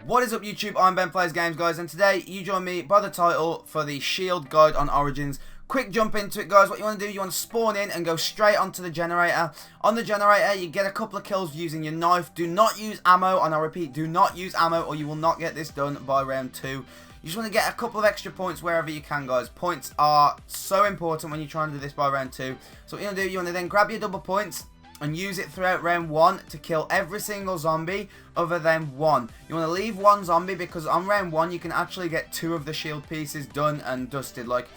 What is up YouTube, I'm Ben Plays Games guys, and today you join me by the title for the Shield Guide on Origins. Quick jump into it guys. What you want to do, you want to spawn in and go straight onto the generator. On the generator you get a couple of kills using your knife. Do not use ammo, and I repeat, do not use ammo or you will not get this done by round 2. You just want to get a couple of extra points wherever you can guys. Points are so important when you're trying to do this by round 2. So what you want to do, you want to then grab your double points and use it throughout round 1 to kill every single zombie other than one. You want to leave one zombie because on round 1 you can actually get 2 of the shield pieces done and dusted. Like,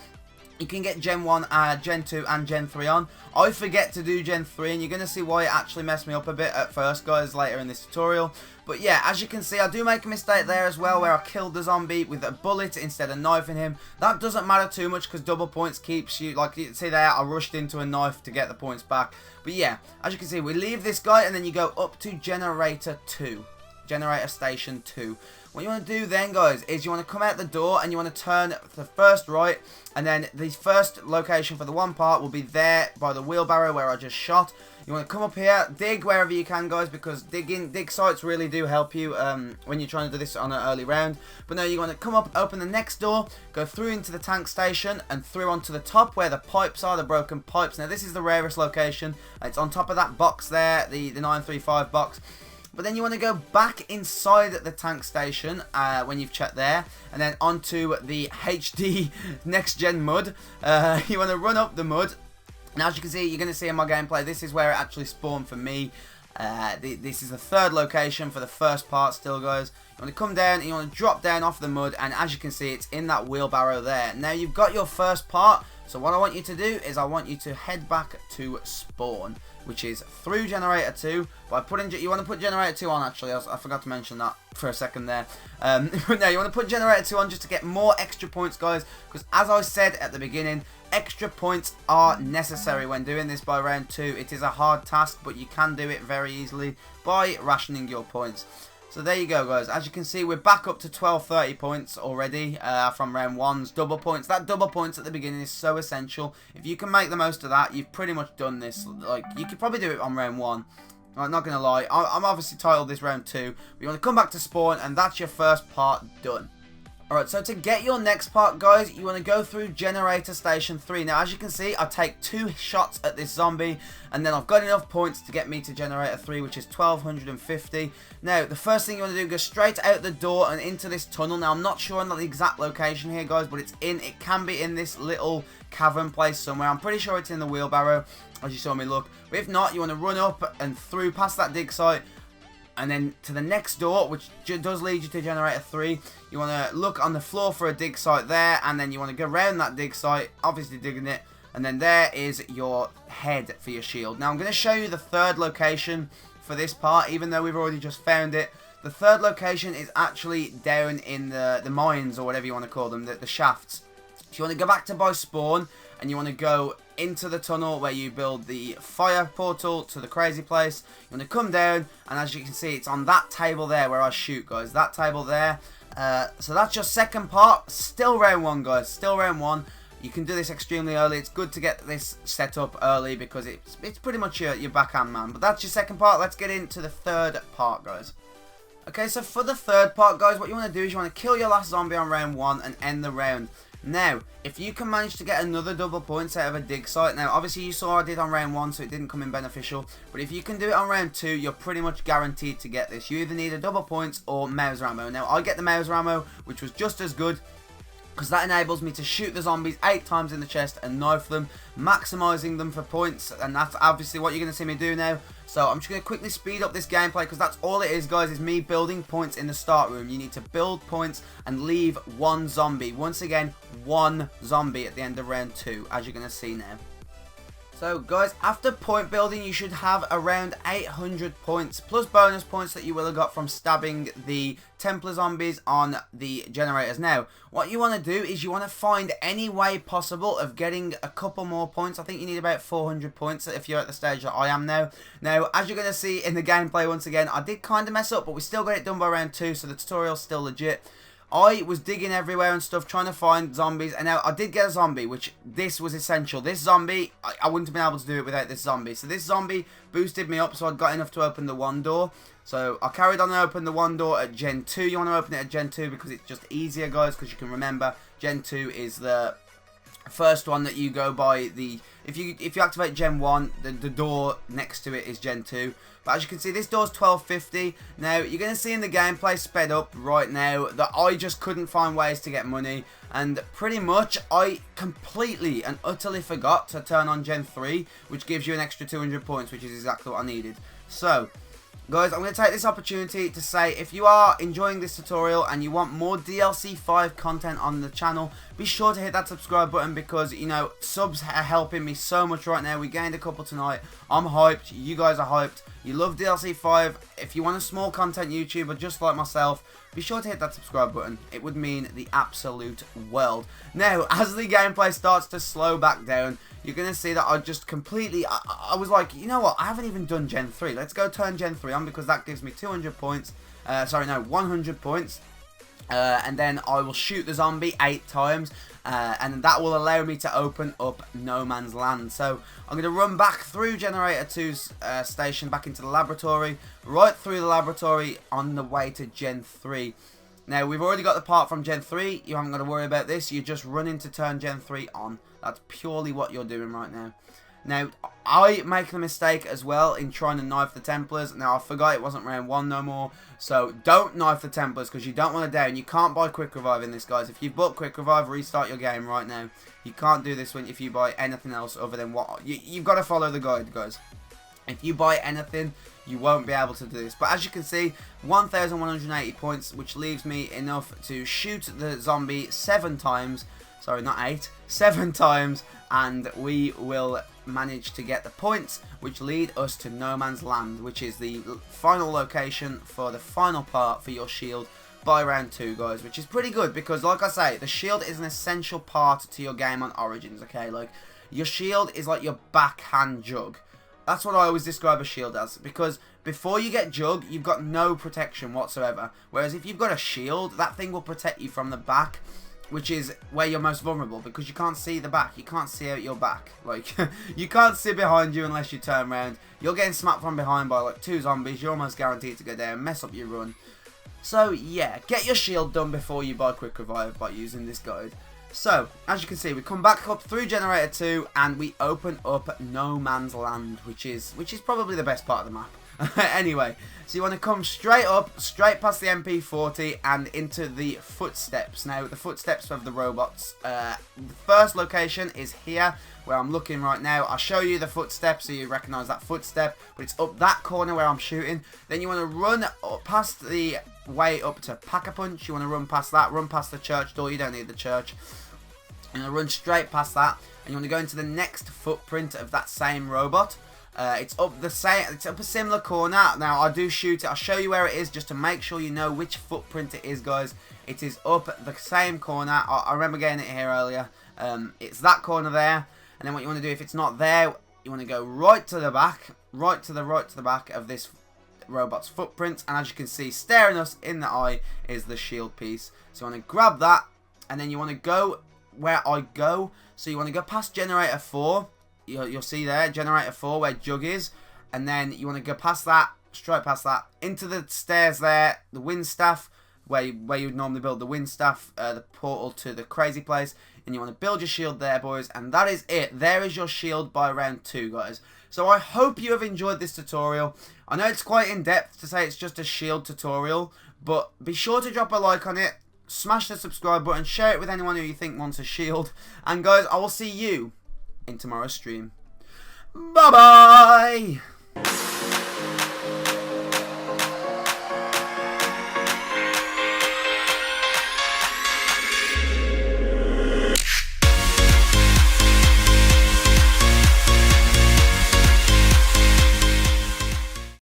you can get Gen 1, Gen 2 and Gen 3 on. I forget to do Gen 3 and you're going to see why it actually messed me up a bit at first guys later in this tutorial. But yeah, as you can see, I do make a mistake there as well where I killed the zombie with a bullet instead of knifing him. That doesn't matter too much because double points keeps you, like you can see there, I rushed into a knife to get the points back. But yeah, as you can see, we leave this guy and then you go up to Generator 2. Generator Station 2. What you want to do then guys is you want to come out the door and you want to turn to the first right, and then the first location for the one part will be there by the wheelbarrow where I just shot. You want to come up here, dig wherever you can guys, because dig sites really do help you when you're trying to do this on an early round. But no, you want to come up, open the next door, go through into the tank station and through onto the top where the pipes are, the broken pipes. Now this is the rarest location. It's on top of that box there, the 935 box. But then you want to go back inside the tank station when you've checked there, and then onto the HD next gen mud. You want to run up the mud. Now as you can see, you're going to see in my gameplay, this is where it actually spawned for me. This is the third location for the first part still guys. You want to come down and you want to drop down off the mud, and as you can see it's in that wheelbarrow there. Now you've got your first part, so what I want you to do is I want you to head back to spawn, which is through Generator 2. By putting, you want to put Generator 2 on actually, I forgot to mention that for a second there. Now you want to put Generator 2 on just to get more extra points guys, because as I said at the beginning, extra points are necessary when doing this by round 2. It is a hard task, but you can do it very easily by rationing your points. So there you go guys, as you can see we're back up to 1230 points already from round 1's double points. That double points at the beginning is so essential. If you can make the most of that, you've pretty much done this. Like, you could probably do it on round 1. I'm not going to lie, I'm obviously titled this round 2. But you want to come back to spawn and that's your first part done. Alright, so to get your next part, guys, you want to go through Generator Station 3. Now, as you can see, I take 2 shots at this zombie, and then I've got enough points to get me to Generator 3, which is 1250. Now, the first thing you want to do, go straight out the door and into this tunnel. Now, I'm not sure on the exact location here, guys, but it can be in this little cavern place somewhere. I'm pretty sure it's in the wheelbarrow, as you saw me look. But if not, you want to run up and through past that dig site, and then to the next door, which does lead you to Generator 3. You want to look on the floor for a dig site there, and then you want to go around that dig site, obviously digging it, and then there is your head for your shield. Now I'm going to show you the third location for this part, even though we've already just found it. The third location is actually down in the mines, or whatever you want to call them, the shafts. So you want to go back to by spawn, and you want to go into the tunnel where you build the fire portal to the crazy place. You want to come down, and as you can see, it's on that table there where I shoot, guys. That table there. So that's your second part. Still round 1, guys. Still round 1. You can do this extremely early. It's good to get this set up early because it's pretty much your backhand man. But that's your second part. Let's get into the third part, guys. Okay, so for the third part, guys, what you want to do is you want to kill your last zombie on round 1 and end the round. Now, if you can manage to get another double points out of a dig site, now obviously you saw I did on round 1, so it didn't come in beneficial, but if you can do it on round 2, you're pretty much guaranteed to get this. You either need a double points or Mauser ammo. Now, I get the Mauser ammo, which was just as good, because that enables me to shoot the zombies 8 times in the chest and knife them, maximising them for points, and that's obviously what you're going to see me do now. So I'm just going to quickly speed up this gameplay because that's all it is, guys, is me building points in the start room. You need to build points and leave one zombie. Once again, one zombie at the end of round 2, as you're going to see now. So guys, after point building you should have around 800 points plus bonus points that you will have got from stabbing the Templar zombies on the generators. Now what you want to do is you want to find any way possible of getting a couple more points. I think you need about 400 points if you're at the stage that I am now. Now as you're going to see in the gameplay, once again I did kind of mess up, but we still got it done by round 2, so the tutorial's still legit. I was digging everywhere and stuff, trying to find zombies, and now I did get a zombie, which this was essential. This zombie, I wouldn't have been able to do it without this zombie. So this zombie boosted me up, so I got enough to open the one door. So I carried on and opened the one door at Gen 2. You want to open it at Gen 2 because it's just easier, guys, because you can remember Gen 2 is the first one that you go by. The if you activate Gen 1, the door next to it is Gen 2. But as you can see, this door's 1250. Now you're going to see in the gameplay sped up right now that I just couldn't find ways to get money, and pretty much I completely and utterly forgot to turn on Gen 3, which gives you an extra 200 points, which is exactly what I needed. So guys, I'm going to take this opportunity to say, if you are enjoying this tutorial and you want more DLC 5 content on the channel, be sure to hit that subscribe button, because, you know, subs are helping me so much right now. We gained a couple tonight. I'm hyped. You guys are hyped. You love DLC 5. If you want a small content YouTuber just like myself, be sure to hit that subscribe button. It would mean the absolute world. Now, as the gameplay starts to slow back down, you're going to see that I just completely, I was like, you know what, I haven't even done Gen 3. Let's go turn Gen 3 on, because that gives me 200 points. Sorry, no, 100 points. And then I will shoot the zombie 8 times. And that will allow me to open up No Man's Land. So I'm going to run back through Generator 2's station, back into the laboratory, right through the laboratory on the way to Gen 3. Now, we've already got the part from Gen 3. You haven't got to worry about this. You're just running to turn Gen 3 on. That's purely what you're doing right now. Now, I make the mistake as well in trying to knife the Templars. Now, I forgot it wasn't round 1 no more. So, don't knife the Templars, because you don't want to down. You can't buy Quick Revive in this, guys. If you've bought Quick Revive, restart your game right now. You can't do this if you buy anything else other than what... You've got to follow the guide, guys. If you buy anything, you won't be able to do this. But as you can see, 1,180 points, which leaves me enough to shoot the zombie 7 times. Sorry, not 8. 7 times. And we will manage to get the points, which lead us to No Man's Land, which is the final location for the final part for your shield by round 2, guys. Which is pretty good, because, like I say, the shield is an essential part to your game on Origins, okay? Like, your shield is like your backhand jug. That's what I always describe a shield as, because before you get Jug, you've got no protection whatsoever. Whereas if you've got a shield, that thing will protect you from the back, which is where you're most vulnerable, because you can't see the back. You can't see out your back. Like, you can't see behind you unless you turn around. You're getting smacked from behind by like 2 zombies. You're almost guaranteed to go down, mess up your run. So yeah, get your shield done before you buy Quick Revive by using this guide. So, as you can see, we come back up through Generator 2 and we open up No Man's Land, which is probably the best part of the map. Anyway, so you want to come straight up, straight past the MP40 and into the footsteps. Now, the footsteps of the robots. The first location is here, where I'm looking right now. I'll show you the footsteps so you recognise that footstep, but it's up that corner where I'm shooting. Then you want to run up past the way up to Pack-a-Punch. You want to run past that, run past the church door. You don't need the church. You're going to run straight past that, and you want to go into the next footprint of that same robot. It's up a similar corner. Now, I do shoot it. I'll show you where it is just to make sure you know which footprint it is, guys. It is up the same corner. I remember getting it here earlier. It's that corner there. And then what you want to do, if it's not there, you want to go right to the back, right to the back of this robot's footprint. And as you can see, staring us in the eye is the shield piece. So you want to grab that, and then you want to go where I go. So you want to go past Generator 4. You'll see there, Generator 4, where Jug is. And then you want to go past that, straight past that, into the stairs there, the wind staff, where you would normally build the wind staff, the portal to the crazy place. And you want to build your shield there, boys. And that is it. There is your shield by round 2, guys. So I hope you have enjoyed this tutorial. I know it's quite in-depth to say it's just a shield tutorial, but be sure to drop a like on it. Smash the subscribe button, share it with anyone who you think wants a shield. And guys, I will see you in tomorrow's stream. Bye-bye!